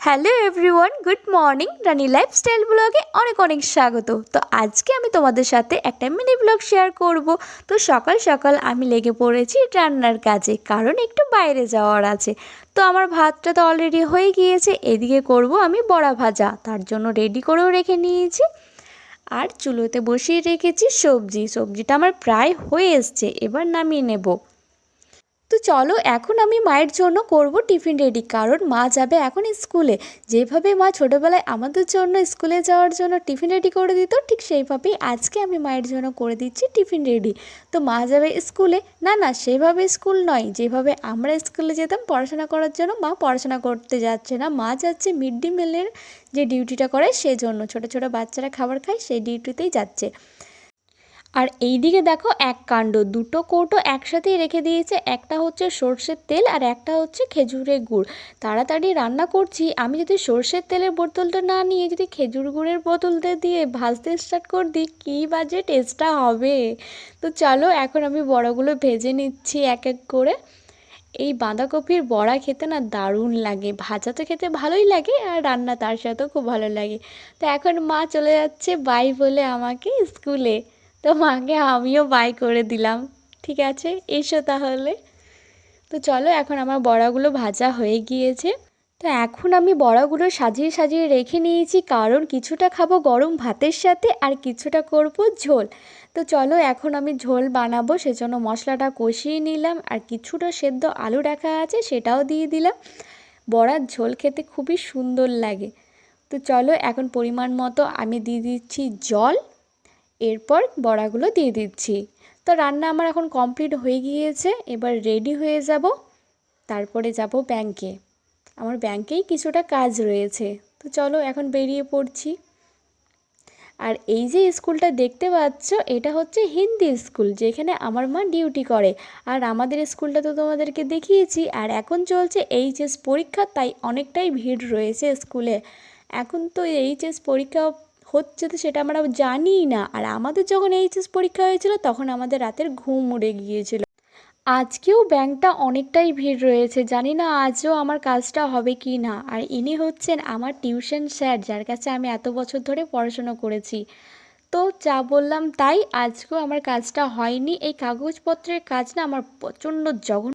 Hello everyone, good morning. Rani lifestyle ব্লগে অনেক অনেক স্বাগত। তো আজকে আমি তোমাদের সাথে একটা মিনি ব্লগ শেয়ার করব। তো সকাল সকাল আমি লেগে পড়েছি রান্নার কাজে, কারণ একটু বাইরে যাওয়ার আছে। তো আমার ভাতটা তো অলরেডি হয়ে গিয়েছে, এদিকে করব আমি বড়া ভাজা, তার জন্য রেডি করেও রেখে নিয়েছি। আর চুলোতে বসিয়ে রেখেছি সবজিটা আমার প্রায় হয়ে এসছে, এবার নামিয়ে নেব। তো চলো এখন আমি মায়ের জন্য করব টিফিন রেডি, কারণ মা যাবে এখন স্কুলে। যেভাবে মা ছোটোবেলায় আমাদের জন্য স্কুলে যাওয়ার জন্য টিফিন রেডি করে দিত, ঠিক সেইভাবেই আজকে আমি মায়ের জন্য করে দিচ্ছি টিফিন রেডি। তো মা যাবে স্কুলে, না সেইভাবে স্কুল নয়, যেভাবে আমরা স্কুলে যেতাম পড়াশোনা করার জন্য মা পড়াশোনা করতে যাচ্ছে না, মা যাচ্ছে মিড ডে মিলের যে ডিউটিটা করে সেজন্য, ছোটো ছোটো বাচ্চারা খাবার খায় সেই ডিউটিতেই যাচ্ছে। আর এই দিকে দেখো এক কাণ্ড, দুটো কৌটো একসাথেই রেখে দিয়েছে, একটা হচ্ছে সর্ষের তেল আর একটা হচ্ছে খেজুরের গুড়। তাড়াতাড়ি রান্না করছি, আমি যদি সর্ষের তেলের বোতলটা না নিয়ে যদি খেজুর গুড়ের বোতলটা দিয়ে ভাজতে স্টার্ট করে দিই, কী বাজে টেস্টটা হবে। তো চলো এখন আমি বড়াগুলো ভেজে নিচ্ছি এক এক করে। এই বাঁধাকপির বড়া খেতে না দারুণ লাগে, ভাজা তো খেতে ভালোই লাগে আর রান্না তার সাথেও খুব ভালো লাগে। তো এখন মা চলে যাচ্ছে বাই বলে আমাকে স্কুলে। তো মাকে আমিও বাই করে দিলাম, ঠিক আছে এসো তাহলে। তো চলো এখন আমার বড়াগুলো ভাজা হয়ে গিয়েছে। তো এখন আমি বড়াগুলো সাজিয়ে সাজিয়ে রেখে নিয়েছি, কারণ কিছুটা খাবো গরম ভাতের সাথে আর কিছুটা করব ঝোল। তো চলো এখন আমি ঝোল বানাবো, সেজন্য মশলাটা কষিয়ে নিলাম আর কিছুটা সেদ্ধ আলু রাখা আছে সেটাও দিয়ে দিলাম। বড়ার ঝোল খেতে খুবই সুন্দর লাগে। তো চলো এখন পরিমাণ মতো আমি দিয়ে দিচ্ছি জল, এরপর বড়াগুলো দিয়ে দিচ্ছি। তো রান্না আমার এখন কমপ্লিট হয়ে গিয়েছে, এবার রেডি হয়ে যাব, তারপরে যাব ব্যাংকে। আমার ব্যাংকেই কিছুটা কাজ রয়েছে। তো চলো এখন বেরিয়ে পড়ছি। আর এই যে স্কুলটা দেখতে পাচ্ছ, এটা হচ্ছে হিন্দি স্কুল, যেখানে আমার মা ডিউটি করে। আর আমাদের স্কুলটা তো তোমাদেরকে দেখিয়েছি। আর এখন চলছে এইচএস পরীক্ষা, তাই অনেকটাই ভিড় রয়েছে স্কুলে। এখন তো এইচএস পরীক্ষা হচ্ছে, তো সেটা আমরা জানিই না। আর আমাদের যখন এইচএস পরীক্ষা হয়েছিল তখন আমাদের রাতের ঘুম উড়ে গিয়েছিল। আজকেও ব্যাংকটা অনেকটাই ভিড় রয়েছে, জানি না আজও আমার কাজটা হবে কি না। আর ইনি হচ্ছেন আমার টিউশন স্যার, যার কাছে আমি এত বছর ধরে পড়াশোনা করেছি। তো যা বললাম তাই, আজকেও আমার কাজটা হয়নি। এই কাগজপত্রের কাজ না আমার প্রচণ্ড জঘন্য